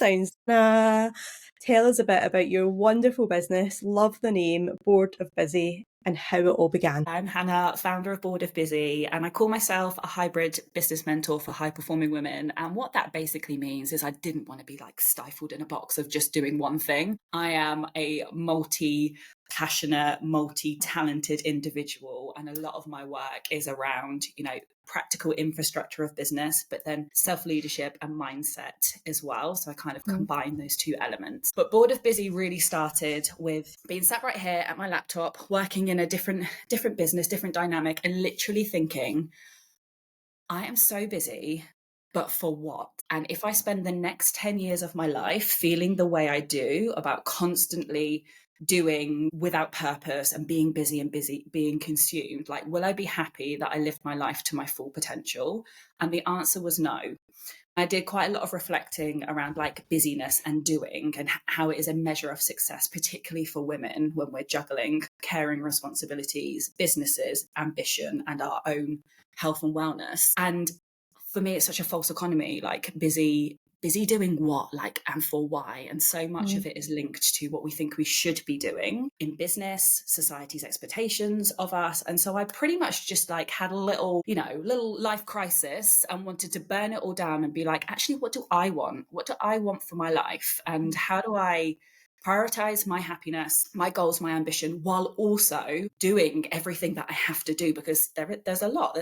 sounds. Tell us a bit about your wonderful business. Love the name, Bored of Busy, and how it all began. I'm Hannah, founder of Bored of Busy, and I call myself a hybrid business mentor for high-performing women. And what that basically means is I didn't want to be like stifled in a box of just doing one thing. I am a multi-passionate, multi-talented individual, and a lot of my work is around, practical infrastructure of business, but then self-leadership and mindset as well. So I kind of combine those two elements. But Bored of Busy really started with being sat right here at my laptop, working in a different business, different dynamic, and literally thinking, I am so busy, but for what? And if I spend the next 10 years of my life feeling the way I do about constantly doing without purpose and being busy and being consumed, like, will I be happy that I lived my life to my full potential? And the answer was no. I did quite a lot of reflecting around like busyness and doing and how it is a measure of success, particularly for women when we're juggling caring responsibilities, businesses, ambition, and our own health and wellness. And for me, it's such a false economy, like busy doing what, like, and for why. And so much of it is linked to what we think we should be doing in business, society's expectations of us. And so I pretty much just like had a little life crisis and wanted to burn it all down and be like, actually, what do I want? What do I want for my life? And how do I prioritize my happiness, my goals, my ambition, while also doing everything that I have to do, because there's a lot.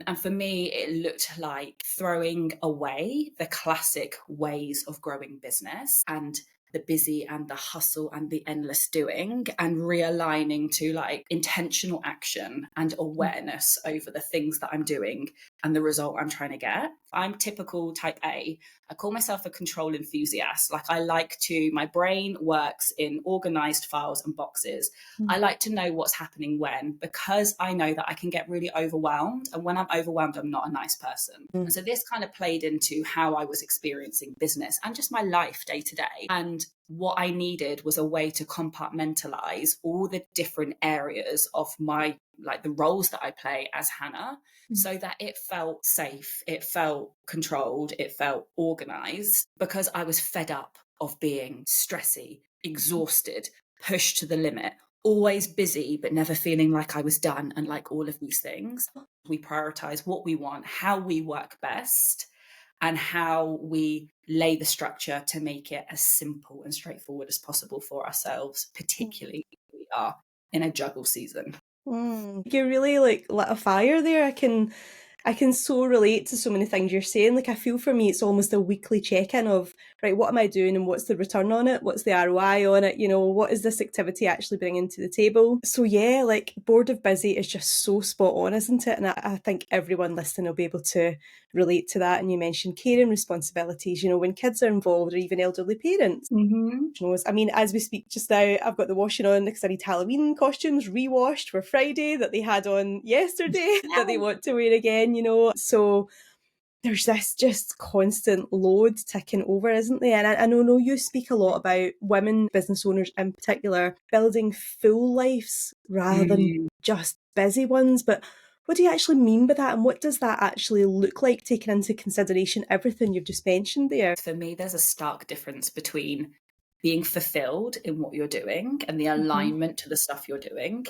And for me, it looked like throwing away the classic ways of growing business and the busy and the hustle and the endless doing, and realigning to like intentional action and awareness over the things that I'm doing and the result I'm trying to get. I'm typical type A. I call myself a control enthusiast. Like, my brain works in organized files and boxes. I like to know what's happening when, because I know that I can get really overwhelmed. And when I'm overwhelmed, I'm not a nice person. And so this kind of played into how I was experiencing business and just my life day to day. And what I needed was a way to compartmentalize all the different areas of my, like the roles that I play as Hannah, so that it felt safe, it felt controlled, it felt organized, because I was fed up of being stressy, exhausted, pushed to the limit, always busy, but never feeling like I was done, and like all of these things. We prioritize what we want, how we work best, and how we lay the structure to make it as simple and straightforward as possible for ourselves, particularly if we are in a juggle season. You really like lit a fire there. I can so relate to so many things you're saying. Like, I feel for me, it's almost a weekly check-in of, right, what am I doing and what's the return on it? What's the ROI on it? What is this activity actually bringing to the table? So yeah, like, Bored of Busy is just so spot on, isn't it? And I think everyone listening will be able to relate to that. And you mentioned caring responsibilities, when kids are involved, or even elderly parents. I mean, as we speak just now, I've got the washing on because I need Halloween costumes re-washed for Friday that they had on yesterday that they want to wear again, So there's this just constant load ticking over, isn't there? And I know you speak a lot about women business owners in particular building full lives rather than just busy ones. But what do you actually mean by that? And what does that actually look like, taking into consideration everything you've just mentioned there? For me, there's a stark difference between being fulfilled in what you're doing and the alignment to the stuff you're doing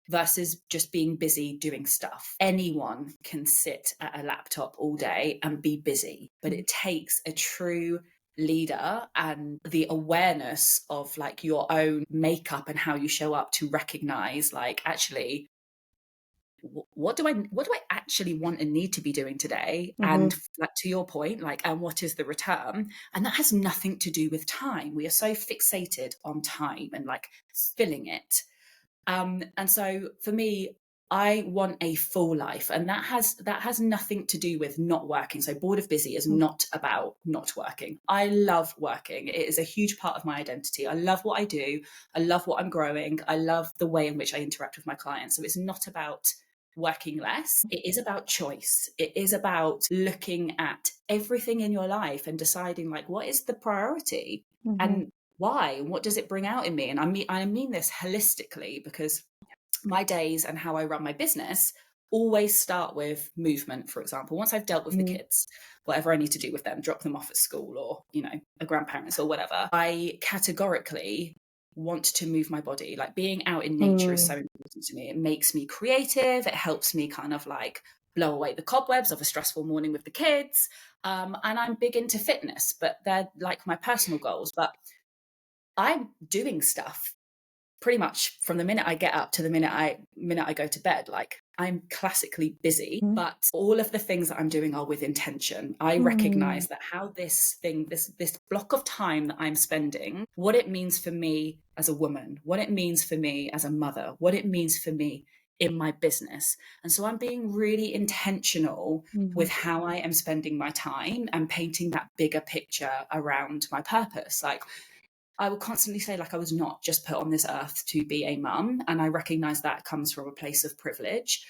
versus just being busy doing stuff. Anyone can sit at a laptop all day and be busy, but it takes a true leader and the awareness of like your own makeup and how you show up to recognize, like, actually, what do I actually want and need to be doing today? And like, to your point, like, and what is the return? And that has nothing to do with time. We are so fixated on time and like filling it. And so for me, I want a full life, and that has nothing to do with not working. So Bored of Busy is not about not working. I love working. It is a huge part of my identity. I love what I do. I love what I'm growing. I love the way in which I interact with my clients. So it's not about working less. It is about choice. It is about looking at everything in your life and deciding, like, what is the priority and why? What does it bring out in me? And I mean this holistically, because my days and how I run my business always start with movement, for example. Once I've dealt with the Mhm. kids, whatever I need to do with them, drop them off at school or, a grandparents or whatever, I categorically want to move my body. Like being out in nature is so Mm. important to me. It makes me creative. It helps me kind of like blow away the cobwebs of a stressful morning with the kids. And I'm big into fitness, but they're like my personal goals. But I'm doing stuff pretty much from the minute I get up to the minute I go to bed. Like I'm classically busy, Mhm. but all of the things that I'm doing are with intention. I Mm. recognize that how this block of time that I'm spending, what it means for me as a woman, what it means for me as a mother, what it means for me in my business. And so I'm being really intentional with Mhm. how I am spending my time and painting that bigger picture around my purpose. Like I will constantly say, like, I was not just put on this earth to be a mum. And I recognize that comes from a place of privilege.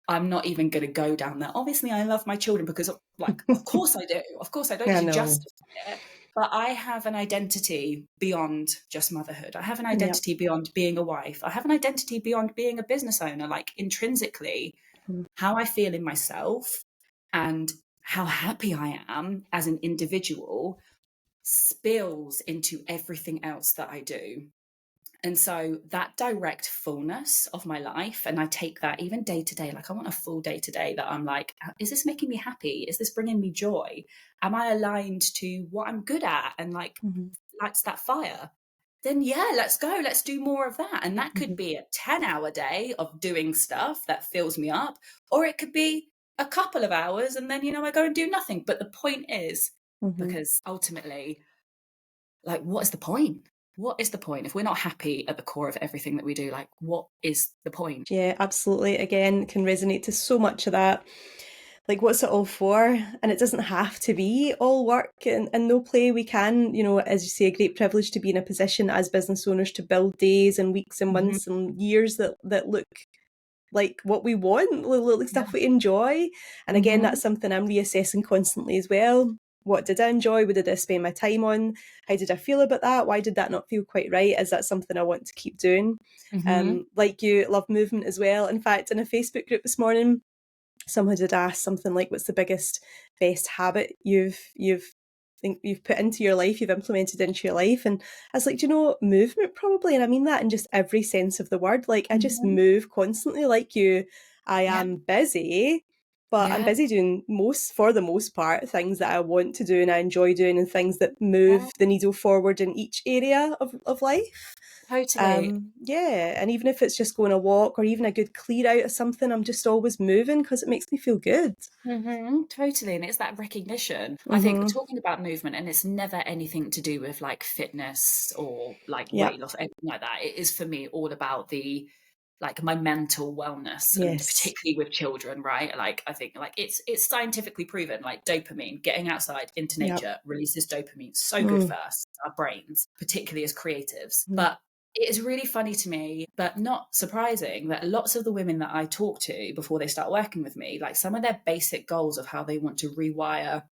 I'm not even going to go down there. Obviously, I love my children because, like, of course I do. Of course, I don't need I to know. justify it. But I have an identity beyond just motherhood. I have an Yep. identity beyond being a wife. I have an identity beyond being a business owner. Like, intrinsically, Mhm. how I feel in myself and how happy I am as an individual spills into everything else that I do. And so that direct fullness of my life, and I take that even day to day, like I want a full day to day that I'm like, is this making me happy? Is this bringing me joy? Am I aligned to what I'm good at and like Mhm. lights that fire? Then yeah, let's go. Let's do more of that. And that could Mhm. be a 10-hour day of doing stuff that fills me up, or it could be a couple of hours and then, I go and do nothing. But the point is, Mhm. because ultimately, like, what is the point? What is the point? If we're not happy at the core of everything that we do, like, what is the point? Yeah, absolutely. Again, can resonate to so much of that. Like, what's it all for? And it doesn't have to be all work and no play. We can, as you say, a great privilege to be in a position as business owners to build days and weeks and Hmm. months and years that look like what we want, look like Yeah. stuff we enjoy. And again, Hmm. that's something I'm reassessing constantly as well. What did I enjoy? What did I spend my time on? How did I feel about that? Why did that not feel quite right? Is that something I want to keep doing? Hmm. Like you, love movement as well. In fact, in a Facebook group this morning, someone had asked something like, "What's the biggest, best habit you've think you've put into your life, you've implemented into your life?" And I was like, "Do you know, movement probably." And I mean that in just every sense of the word. Like I just Hmm. move constantly. Like you, I Yeah. am busy, but I'm Yeah. busy doing for the most part, things that I want to do and I enjoy doing, and things that Yeah. move the needle forward in each area of life. Totally. Yeah, and even if it's just going a walk or even a good clear out of something, I'm just always moving because it makes me feel good. Totally. And it's that recognition. I think Mhm. talking about movement, and it's never anything to do with like fitness or like weight Yep. loss, anything like that. It is for me all about the like my mental wellness, and Yes. particularly with children, right? Like I think like it's scientifically proven, like dopamine, getting outside into Yep. nature releases dopamine. So good for Mm. us, our brains, particularly as creatives. Mhm. But it is really funny to me, but not surprising, that lots of the women that I talk to before they start working with me, like some of their basic goals of how they want to rewire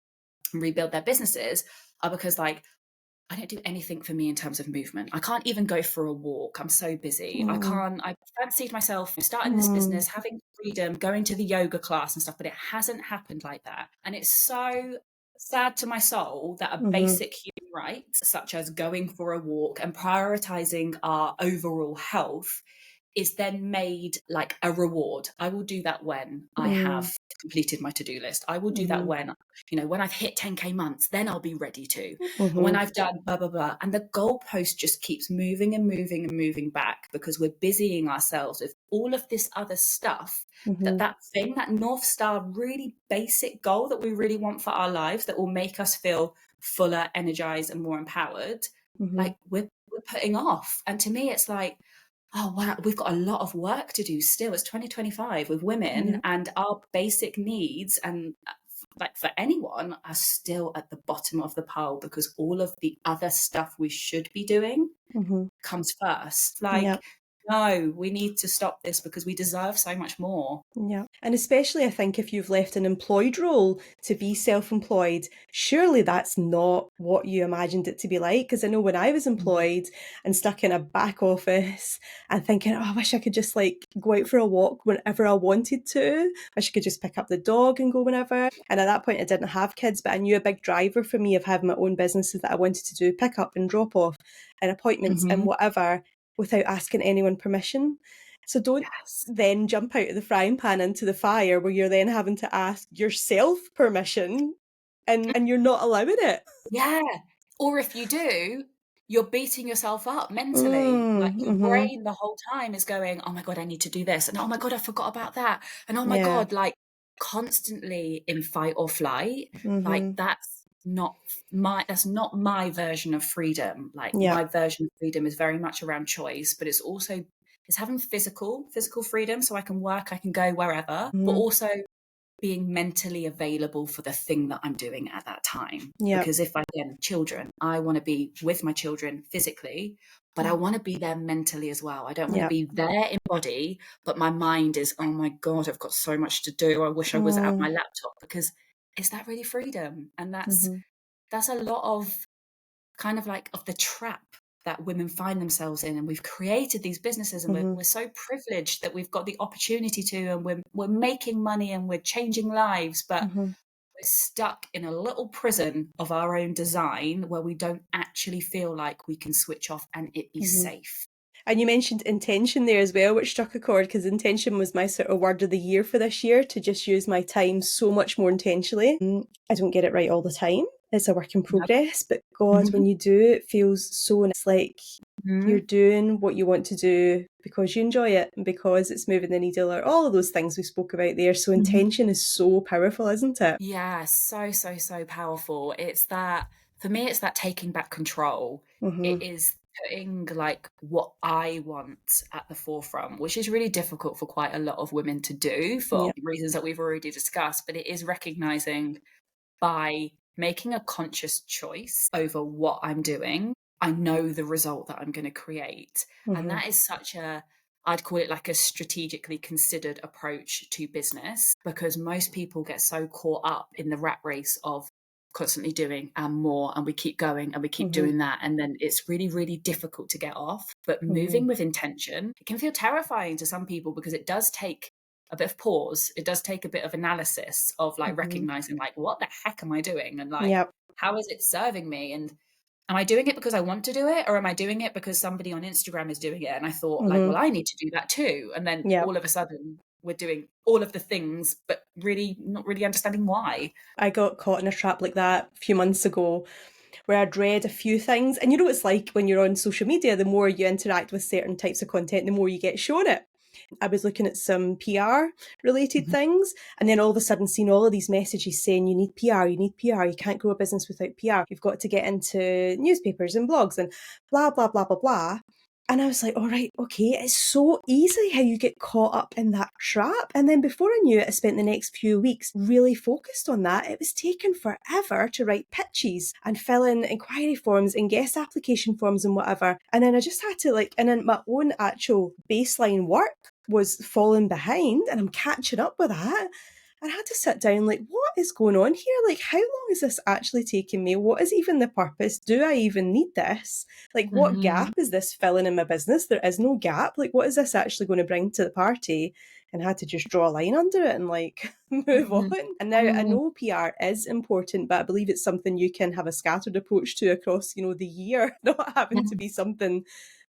and rebuild their businesses are because, like, I don't do anything for me in terms of movement. I can't even go for a walk. I'm so busy. Mm. I fancied myself starting this Mm. business, having freedom, going to the yoga class and stuff, but it hasn't happened like that. And it's so sad to my soul that a Mhm. basic human right, such as going for a walk and prioritizing our overall health, is then made like a reward. I will do that when I Mm. have completed my to-do list. I will do that Mhm. when I've hit 10K months, then I'll be ready to. When Mhm. I've done blah, blah, blah. And the goalpost just keeps moving and moving and moving back because we're busying ourselves with all of this other stuff. Mhm. That thing, that North Star, really basic goal that we really want for our lives that will make us feel fuller, energized, and more empowered, Mhm. like we're putting off. And to me, it's like, oh wow, we've got a lot of work to do still. It's 2025 with women, Yep. and our basic needs and like for anyone are still at the bottom of the pile because all of the other stuff we should be doing Mhm. comes first. Like Yep. no, we need to stop this because we deserve so much more. Yeah. And especially, I think, if you've left an employed role to be self employed, surely that's not what you imagined it to be like. Because I know when I was Mhm. employed and stuck in a back office and thinking, oh, I wish I could just like go out for a walk whenever I wanted to. I wish I could just pick up the dog and go whenever. And at that point, I didn't have kids, but I knew a big driver for me of having my own businesses that I wanted to do pick up and drop off and appointments and Mhm. whatever without asking anyone permission. So don't Yes. then jump out of the frying pan into the fire where you're then having to ask yourself permission and you're not allowing it. Yeah. Or if you do, you're beating yourself up mentally. Like Mm, your mhm. brain the whole time is going, "Oh my God, I need to do this." And, "Oh my God, I forgot about that." And, "Oh my Yeah. God," like constantly in fight or flight. Like Mhm. that's not my version of freedom. Like Yeah. my version of freedom is very much around choice, but it's having physical freedom so I can work, I can go wherever, but Mhm. also being mentally available for the thing that I'm doing at that time. Yeah. Because if I again, children, I want to be with my children physically, but I Yeah. want to be there mentally as well. I don't want to Yeah. be there in body, but my mind is, oh my God, I've got so much to do. I wish I was at my Mm, laptop because is that really freedom? And mhm. that's a lot of kind of like of the trap that women find themselves in, and we've created these businesses and we're Mhm. so privileged that we've got the opportunity to, and we're making money and we're changing lives, but Mhm. we're stuck in a little prison of our own design where we don't actually feel like we can switch off and it be Mhm. safe. And you mentioned intention there as well, which struck a chord because intention was my sort of word of the year for this year, to just use my time so much more intentionally. I don't get it right all the time. It's a work in Yep. progress, but God, when Mhm. you do, it feels so, it's like you're Mhm. doing what you want to do because you enjoy it and because it's moving the needle, or all of those things we spoke about there. So Mhm. intention is so powerful, isn't it? Yeah, so powerful. For me, it's that taking back control. It Mm-hmm. is putting like what I want at the forefront, which is really difficult for quite a lot of women to do Yeah. for reasons that we've already discussed. But it is recognizing by making a conscious choice over what I'm doing, I know the result that I'm going to create. And Mm-hmm. that is I'd call it like a strategically considered approach to business because most people get so caught up in the rat race of constantly doing and more, and we keep going and we keep Mm-hmm. doing that. And then it's really, really difficult to get off. But Mm-hmm. moving with intention, it can feel terrifying to some people because it does take a bit of pause. It does take a bit of analysis of like Mm-hmm. recognizing like what the heck am I doing and like Yep. how is it serving me, and am I doing it because I want to do it or am I doing it because somebody on Instagram is doing it and I thought like, well, Mm-hmm. I need to do that too, and then Yep. all of a sudden we're doing all of the things but really not really understanding why. I got caught in a trap like that a few months ago where I'd read a few things. And you know what it's like when you're on social media, the more you interact with certain types of content, the more you get shown it. I was looking at some PR related Mhm. things, and then all of a sudden seeing all of these messages saying you need PR, you need PR, you can't grow a business without PR, you've got to get into newspapers and blogs and blah, blah, blah, blah, blah. And I was like, all right, okay, it's so easy how you get caught up in that trap. And then before I knew it, I spent the next few weeks really focused on that. It was taking forever to write pitches and fill in inquiry forms and guest application forms and whatever. And then I just had to like, and then my own actual baseline work was falling behind and I'm catching up with that. And I had to sit down, like, what is going on here? Like, how long is this actually taking me? What is even the purpose? Do I even need this? Like, what Mhm. gap is this filling in my business? There is no gap. Like, what is this actually going to bring to the party? And I had to just draw a line under it and like move on. Mhm. And now I Mhm. know PR is important, but I believe it's something you can have a scattered approach to across, the year, not having to be something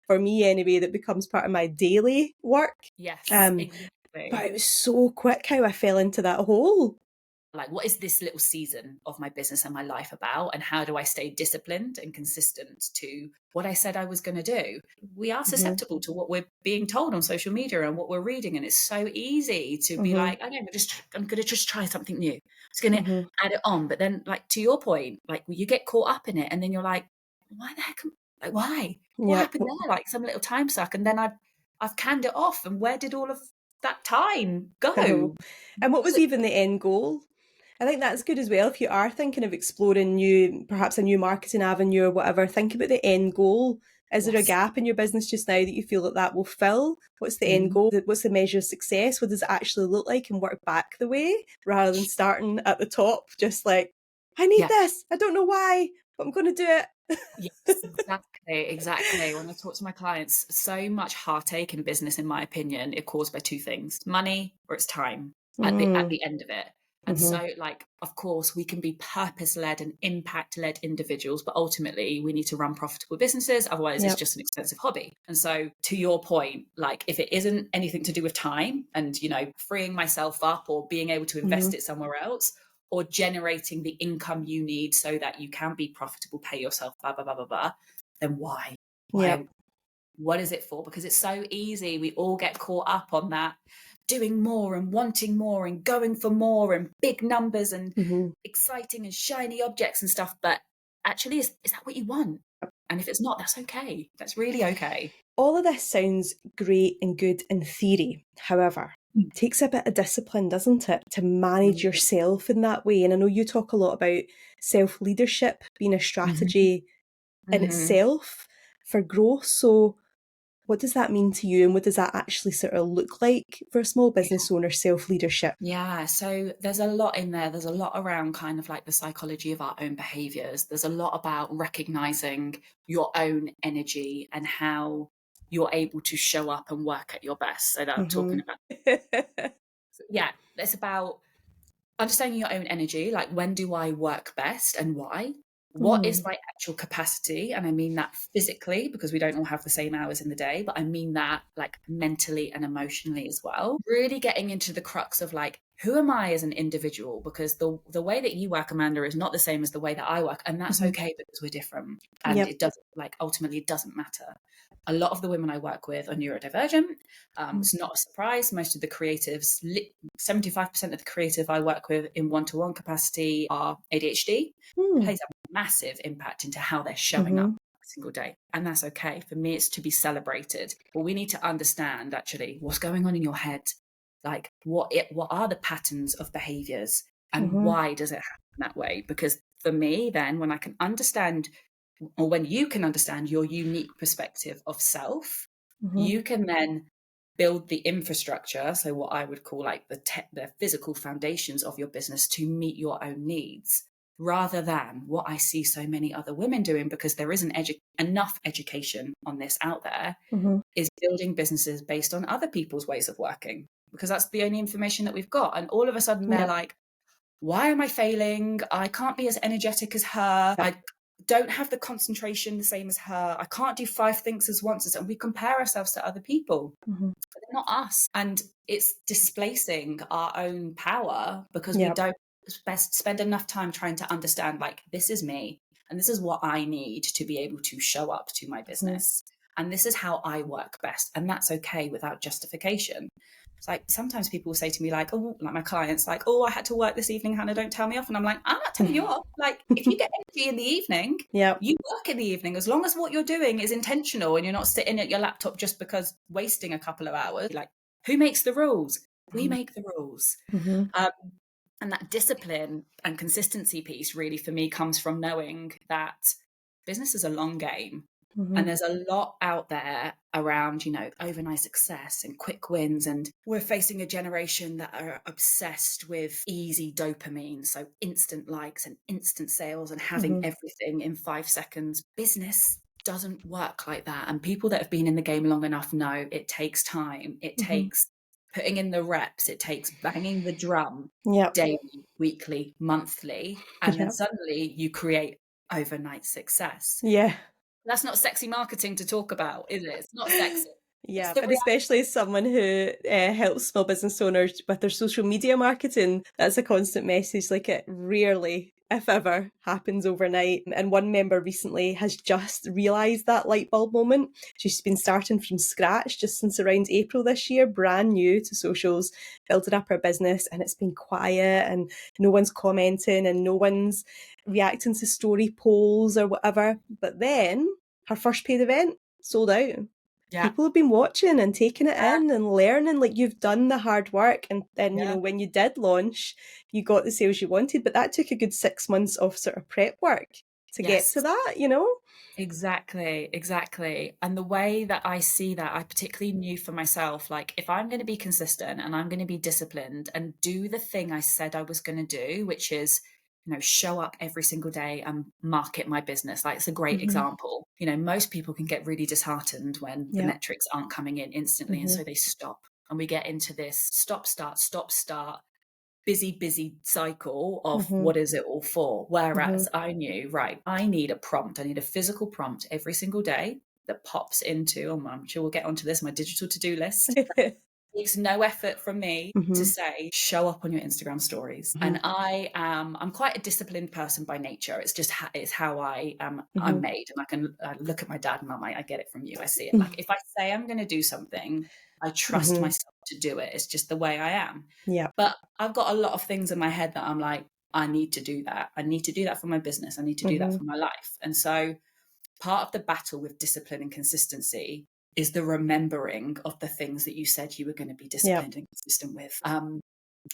for me anyway that becomes part of my daily work. Yes, Um, but exactly. it was so quick how I fell into that hole. Like what is this little season of my business and my life about, and how do I stay disciplined and consistent to what I said I was going to do? We are Mhm. susceptible to what we're being told on social media and what we're reading, and it's so easy to be Mhm. like, okay, I'm going to just try something new. It's going to Mhm. add it on, but then like to your point, like you get caught up in it and then you're like, why the heck like why what Yep. happened there, like some little time suck, and then I've canned it off, and where did all of that time I know. go? And what Was was it even the end goal? I think that's good as well. If you are thinking of exploring perhaps a new marketing avenue or whatever, think about the end goal. Is there a Yes. gap in your business just now that you feel that that will fill? What's the end Mm. goal? What's the measure of success? What does it actually look like? And work back the way rather than starting at the top, just like, I need Yeah. this. I don't know why, but I'm going to do it. Yes, exactly. When I talk to my clients, so much heartache in business, in my opinion, is caused by two things: money or it's time at Mm, the end of it. And hmm. so, like, of course, we can be purpose-led and impact-led individuals, but ultimately we need to run profitable businesses. Otherwise, it's Yep. just an expensive hobby. And so, to your point, like, if it isn't anything to do with time and, freeing myself up or being able to Hmm. invest it somewhere else, or generating the income you need so that you can be profitable, pay yourself, blah, blah, blah, blah, blah, then why? Yep. Why? What is it for? Because it's so easy. We all get caught up on that, doing more and wanting more and going for more and big numbers and Hmm. exciting and shiny objects and stuff. But actually, is that what you want? And if it's not, that's okay. That's really okay. All of this sounds great and good in theory. However, Mm. it takes a bit of discipline, doesn't it, to manage Mm. yourself in that way. And I know you talk a lot about self leadership being a Mhm. strategy in Mhm. itself for growth. So, what does that mean to you? And what does that actually sort of look like for a small business owner, self leadership? Yeah, so there's a lot in there. There's a lot around kind of like the psychology of our own behaviors. There's a lot about recognizing your own energy and how you're able to show up and work at your best. So that Hmm. talking about, yeah, it's about understanding your own energy, like when do I work best and why? What is Mm, my actual capacity? And I mean that physically, because we don't all have the same hours in the day, but I mean that like mentally and emotionally as well. Really getting into the crux of like, who am I as an individual? Because the way that you work, Amanda, is not the same as the way that I work. And that's hmm. okay because we're different. And Yep. it doesn't like ultimately it doesn't matter. A lot of the women I work with are neurodivergent. Mm. It's not a surprise. Most of the creatives, 75% of the creative I work with in one-to-one capacity are ADHD. Mm. Plays a massive impact into how they're showing up Hmm. every single day. And that's okay. For me, it's to be celebrated. But we need to understand actually what's going on in your head. Like what are the patterns of behaviors and Hmm. why does it happen that way? Because for me, then when I can understand or when you can understand your unique perspective of self, Hmm. you can then build the infrastructure, so what I would call like the physical foundations of your business to meet your own needs, rather than what I see so many other women doing, because there isn't enough education on this out there, Hmm. is building businesses based on other people's ways of working, because that's the only information that we've got. And all of a sudden they're Yep. like, why am I failing? I can't be as energetic as her. Yep. I don't have the concentration the same as her. I can't do five things as once. And we compare ourselves to other people, Hmm. but they're not us. And it's displacing our own power because we Yep. don't spend enough time trying to understand, like, this is me and this is what I need to be able to show up to my Hmm. business. And this is how I work best. And that's okay without justification. It's like sometimes people will say to me, like, oh, like my clients, like, oh, I had to work this evening, Hannah, don't tell me off. And I'm like, I'm not telling you off. Like, if you get energy in the evening, Yep. you work in the evening as long as what you're doing is intentional and you're not sitting at your laptop just because wasting a couple of hours. Like, who makes the rules? We make the rules. Hmm. Um, and that discipline and consistency piece really for me comes from knowing that business is a long game. Hmm. And there's a lot out there around, overnight success and quick wins. And we're facing a generation that are obsessed with easy dopamine. So instant likes and instant sales and having Hmm. everything in 5 seconds. Business doesn't work like that. And people that have been in the game long enough know it takes time. It Hmm. takes putting in the reps. It takes banging the drum Yep. daily, weekly, monthly. And then Yep. suddenly you create overnight success. Yeah. That's not sexy marketing to talk about, is it? It's not sexy. It's Yeah, the and reality. especially as someone who helps small business owners with their social media marketing, that's a constant message. Like it rarely, if ever, happens overnight. And one member recently has just realised that light bulb moment. She's been starting from scratch just since around April this year, brand new to socials, building up her business, and it's been quiet and no one's commenting and no one's reacting to story polls or whatever. But then her first paid event sold out. Yeah. people have been watching and taking it Yeah. in and learning. Like, you've done the hard work, and then, Yeah. when you did launch, you got the sales you wanted, but that took a good 6 months of sort of prep work to get to Yes. that. Exactly, exactly. And the way that I see that, I particularly knew for myself, like if I'm going to be consistent and I'm going to be disciplined and do the thing I said I was going to do, which is, show up every single day and market my business. Like it's a great Hmm. example. Most people can get really disheartened when the Yep. metrics aren't coming in instantly. And Hmm. so they stop. And we get into this stop, start, busy cycle of Hmm. what is it all for? Hmm. Whereas I knew, right, I need a prompt. I need a physical prompt every single day that pops into, I'm sure we'll get onto this, my digital to-do list. Takes no effort from me to Hmm. say, show up on your Instagram stories. Hmm. And I'm quite a disciplined person by nature. It's just, it's how I'm Hmm. made. And I can look at my dad and I'm like, I get it from you. I see it. Like if I say I'm going to do something, I trust Hmm. myself to do it. It's just the way I am. Yep. But I've got a lot of things in my head that I'm like, I need to do that. I need to do that for my business. I need to do that Hmm. for my life. And so part of the battle with discipline and consistency is the remembering of the things that you said you were going to be Yep. disciplined and consistent with.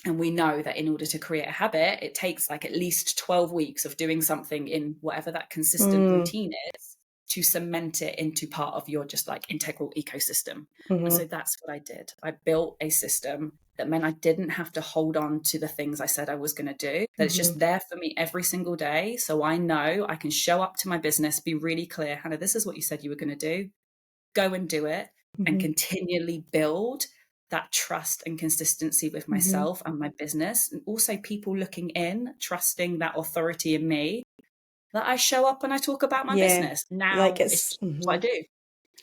And we know that in order to create a habit, it takes like at least 12 weeks of doing something in whatever that consistent Mm. routine is to cement it into part of your just like integral ecosystem. And Hmm. so that's what I did. I built a system that meant I didn't have to hold on to the things I said I was going to do, that it's Hmm. just there for me every single day. So I know I can show up to my business, be really clear, Hannah, this is what you said you were going to do. Go and do it and Hmm. continually build that trust and consistency with Hmm. myself and my business. And also people looking in, trusting that authority in me, that I show up and I talk about my Yeah. business. Like, Now it's it's just what I do.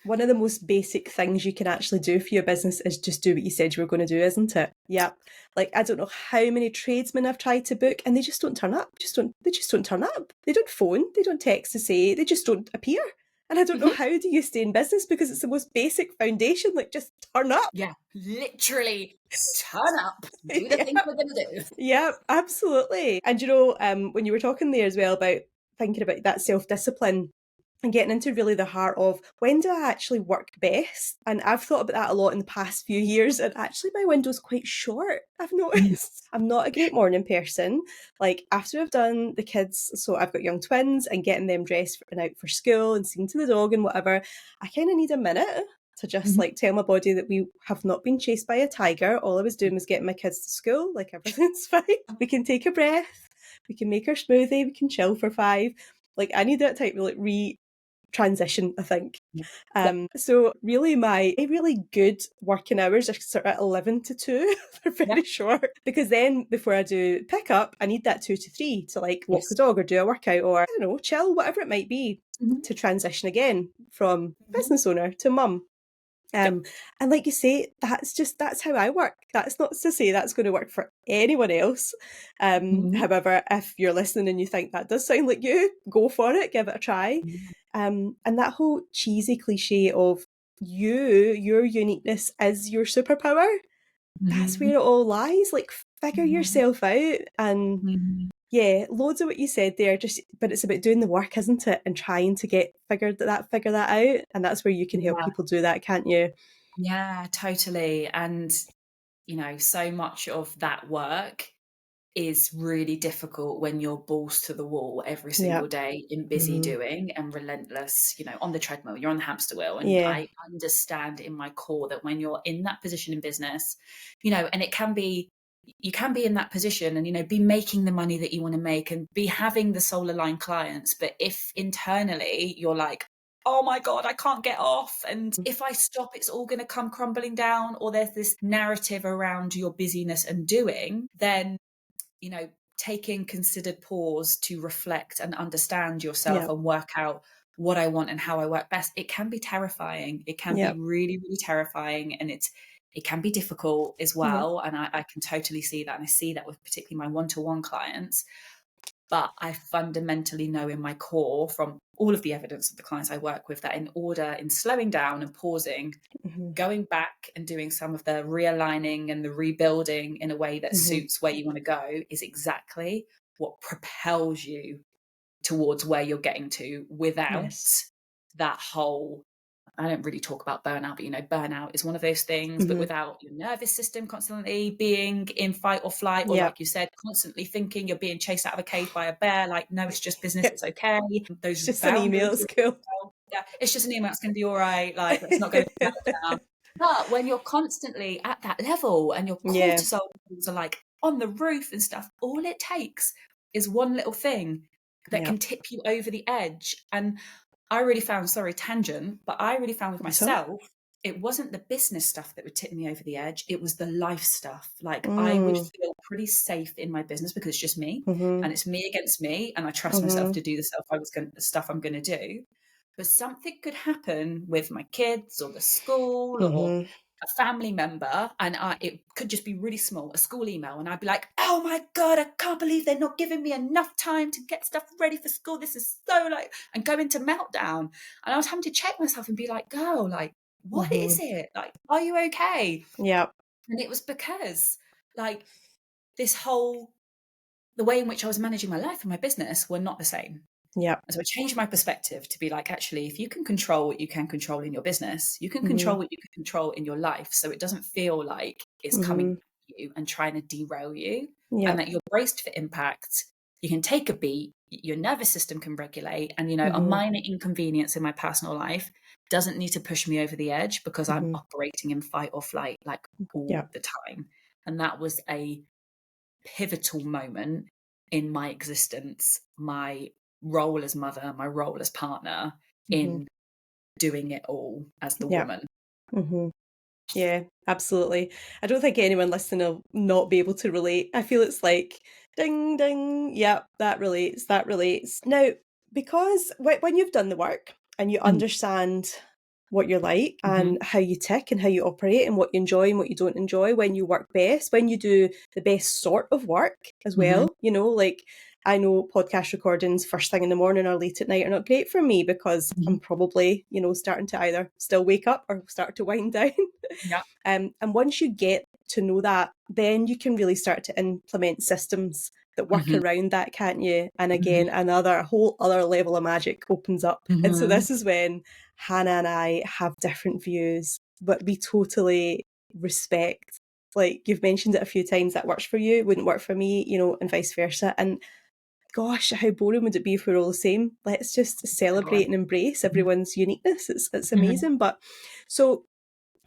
one of the most basic things you can actually do for your business is just do what you said you were going to do, isn't it? Yep. Like, I don't know how many tradesmen I've tried to book and they just don't turn up. They just don't turn up. They don't phone, they don't text to say, they just don't appear. And I don't know, Mhm. how do you stay in business, because it's the most basic foundation, like, just turn up. Yeah, literally turn up, do the Yeah. things we're going to do. Yeah, absolutely. And when you were talking there as well about thinking about that self-discipline and getting into really the heart of, when do I actually work best? And I've thought about that a lot in the past few years, and actually my window's quite short, I've Mhm. noticed. I'm not a great morning person. Like, after I've done the kids, so I've got young twins, and getting them dressed and out for school and seeing to the dog and whatever, I kind of need a minute to just Mhm. like tell my body that we have not been chased by a tiger. All I was doing was getting my kids to school, like, everything's fine. We can take a breath, we can make our smoothie, we can chill for 5. Like, I need that type of like transition, I think. Yeah. So really my really good working hours are sort of 11 to 2. They're Yeah. very short, because then before I do pick up, I need that 2 to 3 to like walk the Yes. dog or do a workout, or I don't know, chill, whatever it might be, Mhm. to transition again from Mhm. business owner to mum. Yep. Um, and like you say, that's how I work. That's not to say that's going to work for anyone else. Mhm. However, if you're listening and you think that does sound like you, go for it, give it a try. Mhm. And that whole cheesy cliche of your uniqueness is your superpower, that's where Mhm. it all lies. Like, figure Mhm. yourself out. And Mhm. yeah, loads of what you said there, just, but it's about doing the work, isn't it? And trying to figure that out. And that's where you can help Yeah. people do that, can't you? Yeah, totally. And, so much of that work is really difficult when you're balls to the wall every Yeah. single day in busy Hmm. doing and relentless, on the treadmill, you're on the hamster wheel. And Yeah. I understand in my core that when you're in that position in business, and you can be in that position and, be making the money that you want to make and be having the soul aligned clients. But if internally you're like, oh my God, I can't get off. And if I stop, it's all going to come crumbling down. Or there's this narrative around your busyness and doing, then you know, taking considered pause to reflect and understand yourself Yeah. and work out what I want and how I work best, it can be terrifying. It can Yeah. be really, really terrifying. And it can be difficult as Yeah. well. And I can totally see that. And I see that with particularly my one-to-one clients. But I fundamentally know in my core from all of the evidence of the clients I work with that in slowing down and pausing, Hmm. going back and doing some of the realigning and the rebuilding in a way that Hmm. suits where you want to go is exactly what propels you towards where you're getting to without Yes. that whole I don't really talk about burnout, but, you know, burnout is one of those things, but Mm-hmm. without your nervous system constantly being in fight or flight, or Yep. like you said, constantly thinking you're being chased out of a cage by a bear, like, no, it's just business, Yep. it's okay. Those It's just an email. boundaries It's with cool. yourself, yeah, it's just an email, it's gonna be all right, like, let's not go into meltdown. But when you're constantly at that level and your Yeah. cortisol levels are like on the roof and stuff, all it takes is one little thing that Yep. can tip you over the edge. And I really found, sorry, tangent, but I really found with That's all. myself, it wasn't the business stuff that would tip me over the edge. It was the life stuff. Like, I would Mm. feel pretty safe in my business because it's just me Mm-hmm. and it's me against me. And I trust myself Mm-hmm. to do the stuff I'm going to do. But something could happen with my kids or the school or Mm-hmm. a family member, and it could just be really small, a school email, and I'd be like, oh my God, I can't believe they're not giving me enough time to get stuff ready for school. This is so like, and go into meltdown. And I was having to check myself and be like, girl, like, what Mm-hmm. is it? Like, are you okay? Yep. And it was because like the way in which I was managing my life and my business were not the same. Yep. And so I changed my perspective to be like, actually, if you can control what you can control in your business, you can Mm-hmm. control what you can control in your life. So it doesn't feel like it's coming Mm-hmm. at you and trying to derail you, and Yep. that you're braced for impact. You can take a beat, your nervous system can regulate. And, you know, a Mm-hmm. minor inconvenience in my personal life doesn't need to push me over the edge because I'm Mm-hmm. operating in fight or flight like all Yep. the time. And that was a pivotal moment in my existence, my role as mother, my role as partner, Mm-hmm. in doing it all as the Yep. woman. Mm-hmm. Yeah, absolutely. I don't think anyone listening will not be able to relate. I feel it's like ding ding. Yep, that relates. That relates. Now, because when you've done the work and you Mm. understand what you're like Mm-hmm. and how you tick and how you operate and what you enjoy and what you don't enjoy, when you work best, when you do the best sort of work as Mm-hmm. well, you know, like I know podcast recordings first thing in the morning or late at night are not great for me because Mm-hmm. I'm probably, you know, starting to either still wake up or start to wind down. Yeah. And once you get to know that, then you can really start to implement systems that work Mm-hmm. around that, can't you? And again, Mm-hmm. a whole other level of magic opens up. And so Mm-hmm. this is when Hannah and I have different views, but we totally respect. Like you've mentioned it a few times, that works for you, wouldn't work for me, you know, and vice versa. And gosh, how boring would it be if we were all the same? Let's just Everyone. celebrate and embrace everyone's uniqueness. It's Mm-hmm. amazing. But so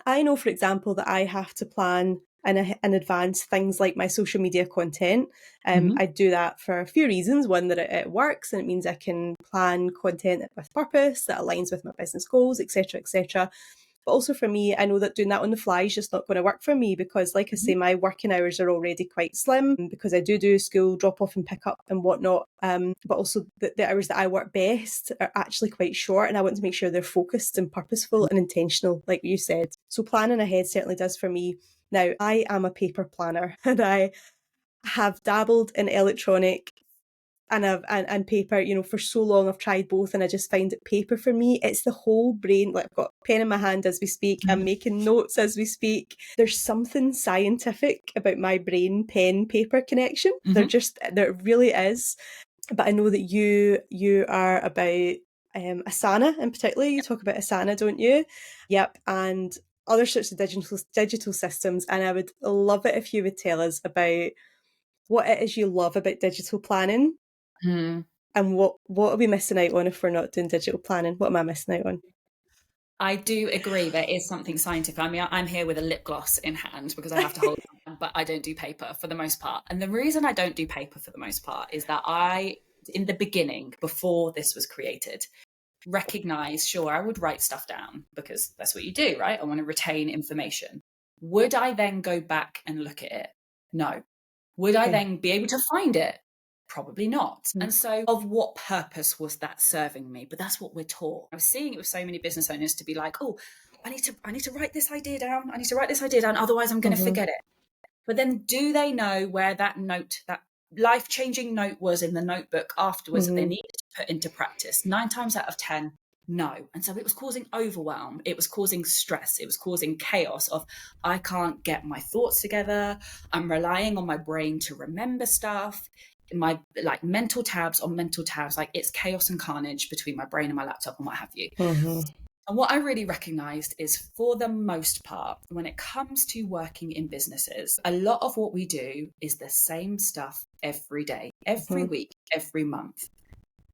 I know, for example, that I have to plan in advance things like my social media content. Mm-hmm. I do that for a few reasons. One, that it works and it means I can plan content with purpose that aligns with my business goals, etc., etc. But also for me, I know that doing that on the fly is just not going to work for me because, like I say, my working hours are already quite slim because I do school drop off and pick up and whatnot. But also the hours that I work best are actually quite short, and I want to make sure they're focused and purposeful and intentional, like you said. So planning ahead certainly does for me. Now, I am a paper planner and I have dabbled in electronic and paper, you know, for so long. I've tried both and I just find that paper for me, it's the whole brain. Like I've got a pen in my hand as we speak, I'm making notes as we speak. There's something scientific about my brain pen paper connection. Mm-hmm. There really is. But I know that you are about Asana in particular. You talk about Asana, don't you? Yep. And other sorts of digital systems. And I would love it if you would tell us about what it is you love about digital planning. Mm-hmm. And what are we missing out on if we're not doing digital planning? What am I missing out on? I do agree there is something scientific. I mean, I'm here with a lip gloss in hand because I have to hold it, but I don't do paper for the most part. And the reason I don't do paper for the most part is that in the beginning, before this was created, recognize, sure, I would write stuff down because that's what you do, right? I want to retain information. Would I then go back and look at it? No. Would I Okay. then be able to find it? Probably not. Mm. And so, of what purpose was that serving me? But that's what we're taught. I was seeing it with so many business owners to be like, oh, I need to write this idea down. I need to write this idea down. Otherwise, I'm going to Mm-hmm. forget it. But then, do they know where that life-changing note was in the notebook afterwards that they Mm-hmm. needed to put into practice? 9 times out of 10, no. And so it was causing overwhelm. It was causing stress. It was causing chaos of, I can't get my thoughts together. I'm relying on my brain to remember stuff. My like mental tabs on mental tabs, like it's chaos and carnage between my brain and my laptop and what have you. Mm-hmm. And what I really recognized is, for the most part, when it comes to working in businesses, a lot of what we do is the same stuff every day, every Mhm. week, every month.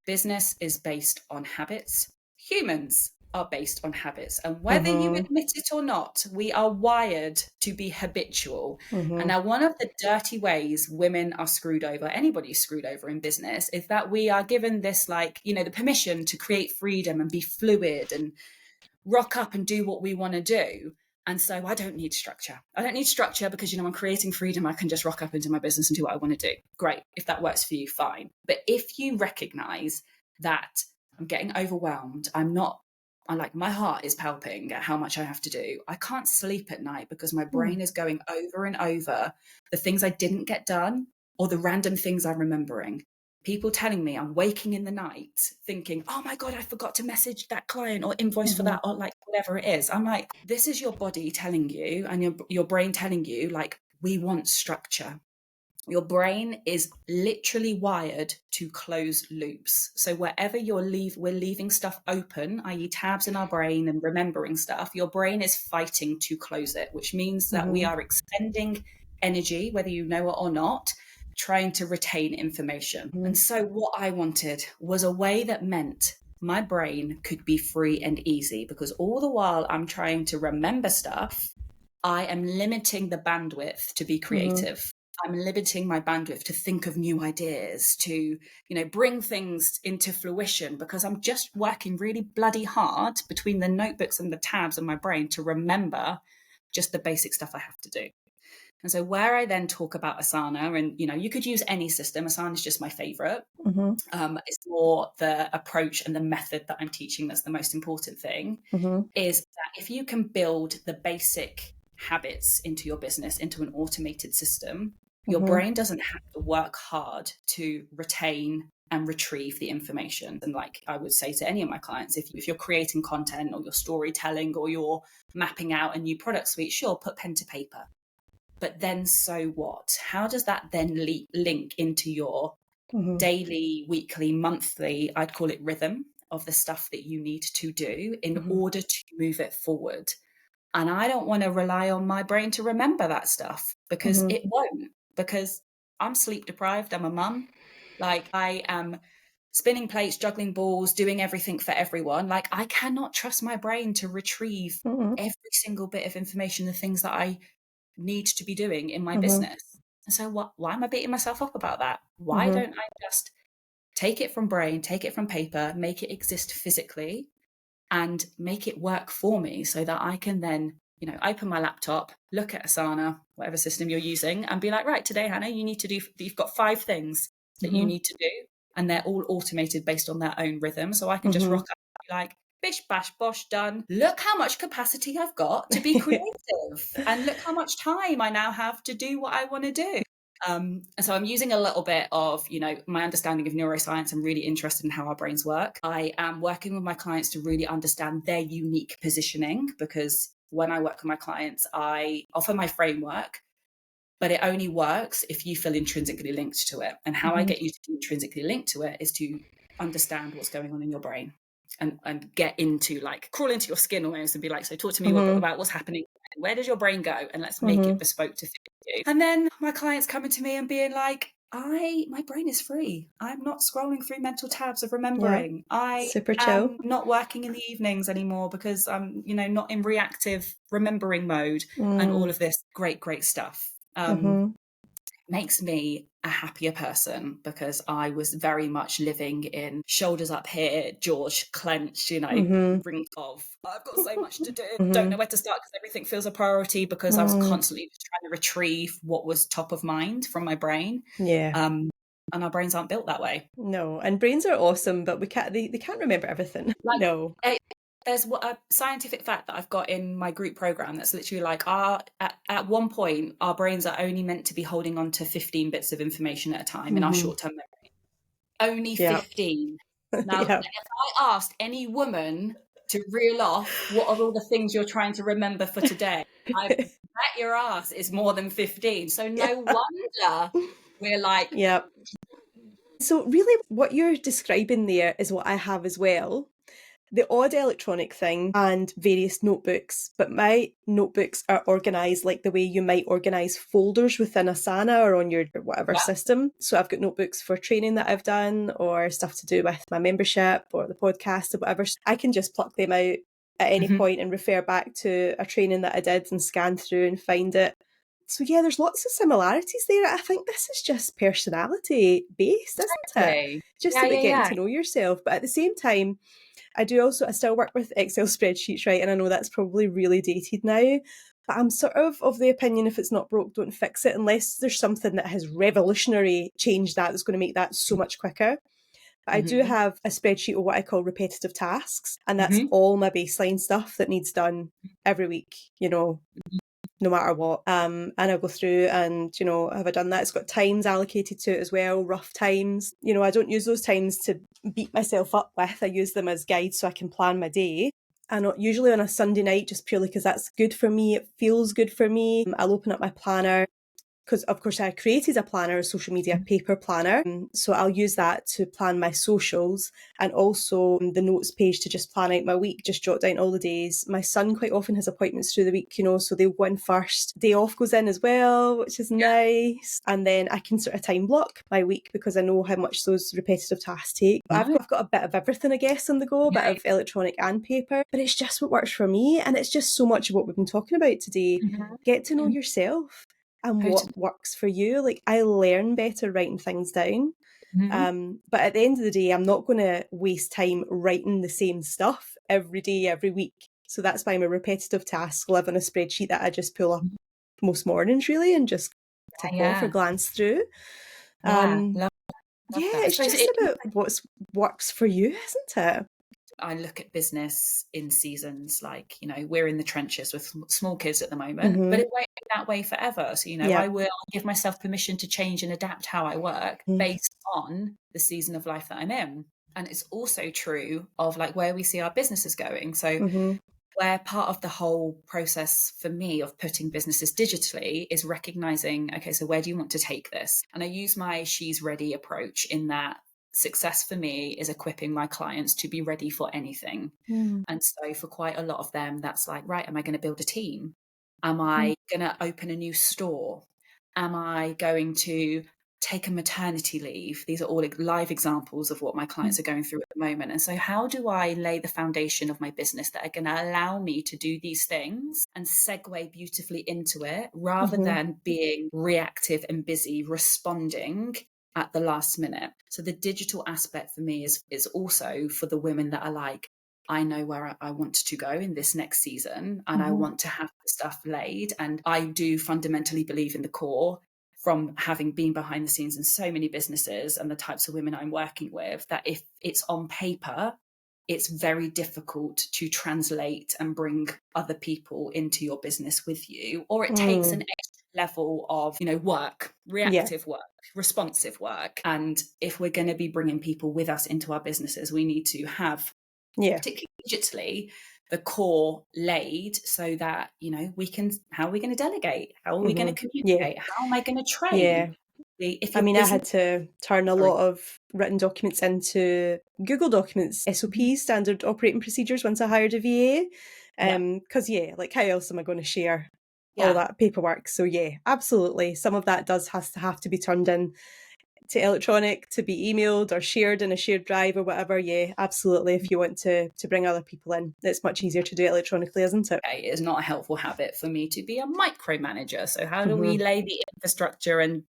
Business is based on habits. Humans are based on habits. And whether you Mhm. admit it or not, we are wired to be habitual. And Mhm. now, one of the dirty ways women are screwed over, anybody's screwed over in business, is that we are given this, like, the permission to create freedom and be fluid and rock up and do what we want to do. And so I don't need structure. I don't need structure because, I'm creating freedom. I can just rock up into my business and do what I want to do. Great. If that works for you, fine. But if you recognize that I'm getting overwhelmed, my heart is palpitating at how much I have to do. I can't sleep at night because my Mm. brain is going over and over the things I didn't get done or the random things I'm remembering. People telling me I'm waking in the night thinking, oh my God, I forgot to message that client or invoice for Mhm. that, or like whatever it is. I'm like, this is your body telling you and your brain telling you, like, we want structure. Your brain is literally wired to close loops. So wherever we're leaving stuff open, i.e. tabs in our brain and remembering stuff, your brain is fighting to close it, which means that we Mhm. are expending energy, whether you know it or not, trying to retain information. And Mhm. so what I wanted was a way that meant my brain could be free and easy, because all the while I'm trying to remember stuff, I am limiting the bandwidth to be Mhm. creative. I'm limiting my bandwidth to think of new ideas, to, bring things into fruition, because I'm just working really bloody hard between the notebooks and the tabs in my brain to remember just the basic stuff I have to do. And so where I then talk about Asana, and, you could use any system. Asana is just my favorite. Mhm. It's more the approach and the method that I'm teaching that's the most important thing, Mhm. is that if you can build the basic habits into your business, into an automated system, your Mhm. brain doesn't have to work hard to retain and retrieve the information. And like I would say to any of my clients, if you're creating content or you're storytelling or you're mapping out a new product suite, sure, put pen to paper. But then so what? How does that then link into your Mhm. daily, weekly, monthly, I'd call it rhythm of the stuff that you need to do in Mhm. order to move it forward? And I don't want to rely on my brain to remember that stuff, because Mhm. it won't, because I'm sleep deprived. I'm a mum. Like, I am spinning plates, juggling balls, doing everything for everyone. Like, I cannot trust my brain to retrieve Mhm. every single bit of information, the things that I need to be doing in my Mhm. business. And so why am I beating myself up about that? Why Mhm. don't I just take it from brain, take it from paper, make it exist physically, and make it work for me, so that I can then, open my laptop, look at Asana, whatever system you're using, and be like, right, today, Hannah, you've got 5 things that you Mhm. need to do. And they're all automated based on their own rhythm. So I can just rock Mhm. up and be like, bish, bash, bosh, done. Look how much capacity I've got to be creative. And look how much time I now have to do what I want to do. And so I'm using a little bit of, my understanding of neuroscience. I'm really interested in how our brains work. I am working with my clients to really understand their unique positioning, because when I work with my clients, I offer my framework, but it only works if you feel intrinsically linked to it. And how I Mhm. get you to be intrinsically linked to it is to understand what's going on in your brain, and get into, like, crawl into your skin almost, and be like, so talk to me Mhm. about what's happening. Where does your brain go? And let's make it Mhm. bespoke to fit you. And then my clients coming to me and being like, my brain is free. I'm not scrolling through mental tabs of Yeah. remembering. I Super chill. am not working in the evenings anymore because I'm, not in reactive remembering mode, and all Mm. of this great stuff. Mhm. Makes me a happier person, because I was very much living in shoulders up here, jaws clenched, Mhm. ring of, I've got so much to do, don't know Mhm. where to start, because everything feels a priority, because I was Mm. constantly just trying to retrieve what was top of mind from my brain. Yeah. Um, and our brains aren't built that way. No, and brains are awesome, but they can't remember everything. Like, No. there's a scientific fact that I've got in my group program that's literally like, at one point our brains are only meant to be holding on to 15 bits of information at a time in our Mhm. short-term memory. Only Yeah. 15. Now, Yeah. if I asked any woman to reel off what are all the things you're trying to remember for today, I bet your ass is more than 15. So Yeah. no wonder we're like, Yeah. So really what you're describing there is what I have as well. the odd electronic thing and various notebooks, but my notebooks are organised like the way you might organise folders within Asana or on your whatever Yeah. system. So I've got notebooks for training that I've done or stuff to do with my membership or the podcast or whatever. I can just pluck them out at any point and refer back to a training that I did and scan through and find it. So yeah, there's lots of similarities there. I think this is just personality based, isn't it? Totally. Just Yeah, about yeah, getting yeah. to know yourself. But at the same time, I still work with Excel spreadsheets, right? And I know that's probably really dated now, but I'm sort of the opinion if it's not broke, don't fix it, unless there's something that has revolutionary changed that's going to make that so much quicker. But I do Mm-hmm. have a spreadsheet of what I call repetitive tasks, and that's Mm-hmm. all my baseline stuff that needs done every week, no matter what. And I'll go through and, have I done that? It's got times allocated to it as well, rough times. I don't use those times to beat myself up with. I use them as guides so I can plan my day. And usually on a Sunday night, just purely because that's good for me. It feels good for me. I'll open up my planner, because of course I created a planner, a social media paper planner. So I'll use that to plan my socials, and also the notes page to just plan out my week, just jot down all the days. My son quite often has appointments through the week, so they'll go in first. Day off goes in as well, which is nice. And then I can sort of time block my week because I know how much those repetitive tasks take. No. I've got a bit of everything, I guess, on the go, a bit of electronic and paper, but it's just what works for me. And it's just so much of what we've been talking about today. Get to know yourself and what Totally. works for you. Like, I learn better writing things down. But at the end of the day, I'm not going to waste time writing the same stuff every day, every week. So that's why my repetitive tasks live on a spreadsheet that I just pull up most mornings, really, and just tick off or Yeah. glance through. Yeah. Um, Love yeah, that. I it's suppose just it, about what works for you, isn't it? I look at business in seasons, like, we're in the trenches with small kids at the moment, but it won't be that way forever. So, Yeah. I will give myself permission to change and adapt how I work Mm-hmm. based on the season of life that I'm in. And it's also true of like where we see our businesses going. So where part of the whole process for me of putting businesses digitally is recognizing, okay, so where do you want to take this? And I use my she's ready approach in that success for me is equipping my clients to be ready for anything. And so for quite a lot of them, that's like, right, am I going to build a team? Am I going to open a new store? Am I going to take a maternity leave? These are all live examples of what my clients are going through at the moment. And so how do I lay the foundation of my business that are going to allow me to do these things and segue beautifully into it rather than being reactive and busy responding at the last minute? So the digital aspect for me is also for the women that are like, I know where I want to go in this next season and I want to have the stuff laid. And I do fundamentally believe in the core, from having been behind the scenes in so many businesses and the types of women I'm working with, that if it's on paper, it's very difficult to translate and bring other people into your business with you, or it takes an extra level of, work, Yeah. reactive work, responsive work. And if we're going to be bringing people with us into our businesses, we need to have, Yeah. particularly digitally, the core laid so that, how are we going to delegate? How are we going to Yeah. communicate? How am I going to Yeah. train? If I your mean, I business, had to turn a sorry, lot of written documents into Google Documents, SOPs, standard operating procedures, once I hired a VA. yeah, Because, like, how else am I going to share all yeah, that paperwork? So, yeah, absolutely. Some of that has to have to be turned in to electronic, to be emailed or shared in a shared drive or whatever. Yeah, absolutely. If you want to bring other people in, it's much easier to do it electronically, isn't it? it is not a helpful habit for me to be a micromanager. So how do we lay the infrastructure and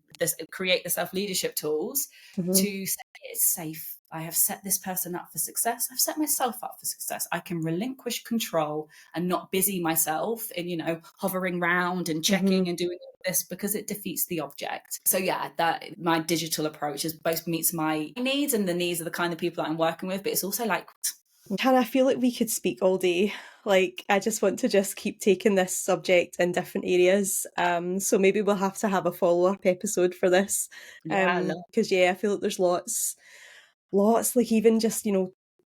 create the self-leadership tools to say it's safe? I have set this person up for success. I've set myself up for success. I can relinquish control and not busy myself in, hovering around and checking and doing all this, because it defeats the object. So yeah, that my digital approach is both meets my needs and the needs of the kind of people that I'm working with, but it's also like, And I feel like we could speak all day. Like, I just want to just keep taking this subject in different areas. So maybe we'll have to have a follow-up episode for this. yeah, I love. Because I feel like there's lots, like even just,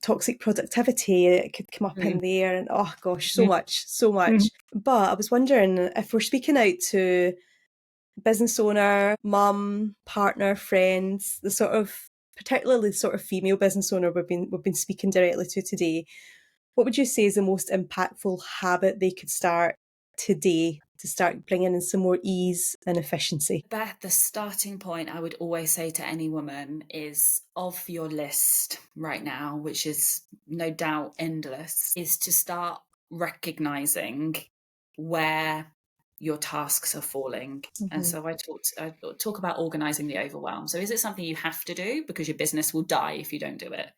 toxic productivity, it could come up in there, and oh gosh, so much, so much. But I was wondering if we're speaking out to business owner, mum, partner, friends, the sort of, particularly sort of female business owner we've been speaking directly to today. what would you say is the most impactful habit they could start today to start bringing in some more ease and efficiency? Beth, the starting point I would always say to any woman is, of your list right now, which is no doubt endless, is to start recognizing where your tasks are falling. And Hmm. so I talk about organizing the overwhelm. So is it something you have to do because your business will die if you don't do it?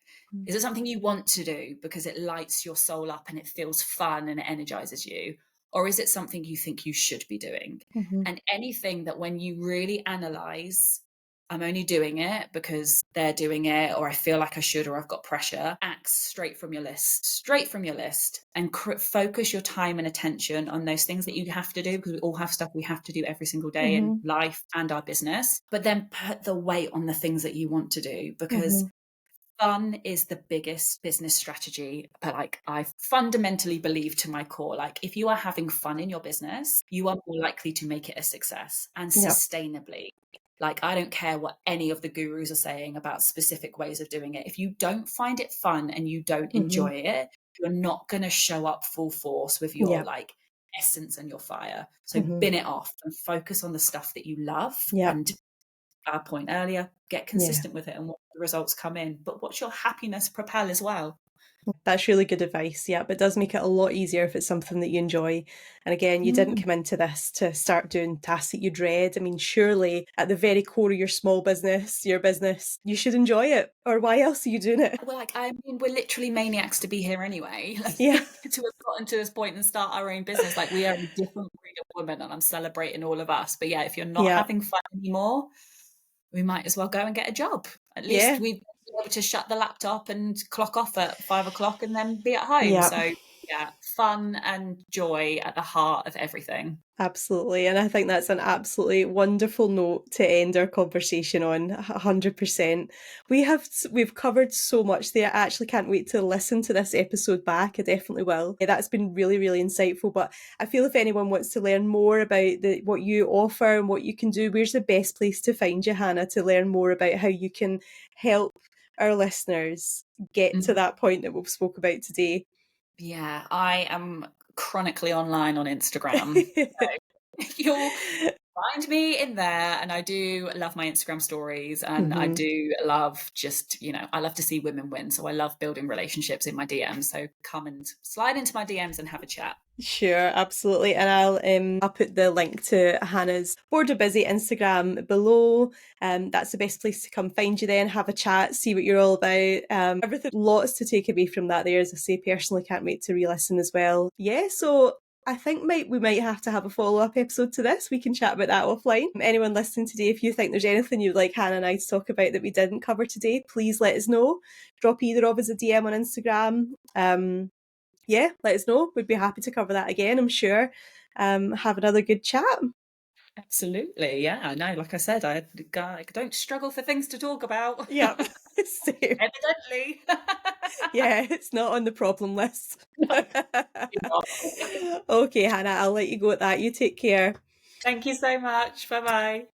Is it something you want to do because it lights your soul up and it feels fun and it energizes you? Or is it something you think you should be doing? Hmm. And anything that when you really analyze, I'm only doing it because they're doing it, or I feel like I should, or I've got pressure, axe straight from your list, and focus your time and attention on those things that you have to do, because we all have stuff we have to do every single day in Hmm. life and our business. But then put the weight on the things that you want to do, because Hmm. fun is the biggest business strategy. But like, I fundamentally believe to my core, like, if you are having fun in your business, you are more likely to make it a success, and Yeah. sustainably. Like, I don't care what any of the gurus are saying about specific ways of doing it. If you don't find it fun and you don't Hmm. enjoy it, you're not going to show up full force with your Yeah. like essence and your fire. So Hmm. bin it off and focus on the stuff that you love. Yeah. And our point earlier, get Yeah. consistent with it and watch the results come in. But watch your happiness propel as well. That's really good advice. Yeah, but it does make it a lot easier if it's something that you enjoy. And again, you didn't Mm. come into this to start doing tasks that you dread. I mean, surely at the very core of your small business, your business, you should enjoy it. Or why else are you doing it? Well, like, I mean, we're literally maniacs to be here anyway. Yeah. Like, to have gotten to this point and start our own business, like, we are a different breed of women, and I'm celebrating all of us. But yeah, if you're not Yeah. having fun anymore, we might as well go and get a job. At least Yeah. we've been able to shut the laptop and clock off at 5 o'clock and then be at home. Yeah. So yeah, fun and joy at the heart of everything. Absolutely. And I think that's an absolutely wonderful note to end our conversation on. 100%. We've covered so much there. I actually can't wait to listen to this episode back. I definitely will. Yeah, that's been really, really insightful. But I feel if anyone wants to learn more about what you offer and what you can do, where's the best place to find you, Hannah, to learn more about how you can help our listeners get to Mhm. that point that we've spoke about today? Yeah, I am chronically online on Instagram. You'll find me in there, and I do love my Instagram stories, and I Hmm. do love just, I love to see women win. So I love building relationships in my DMs. So come and slide into my DMs and have a chat. Sure, absolutely. And I'll put the link to Hannah's Border Busy Instagram below. That's the best place to come find you then, have a chat, see what you're all about. Everything lots to take away from that there. As I say, personally can't wait to re-listen as well. Yeah, so I think we might have to have a follow-up episode to this. We can chat about that offline. Anyone listening today, if you think there's anything you'd like Hannah and I to talk about that we didn't cover today, please let us know. Drop either of us a DM on Instagram. Yeah, let us know. We'd be happy to cover that again, I'm sure. Have another good chat. Absolutely. Yeah. No, like I said, I don't struggle for things to talk about. Yeah, same. Evidently. Yeah, it's not on the problem list. You're not. Okay, Hannah, I'll let you go at that. You take care. Thank you so much. Bye bye.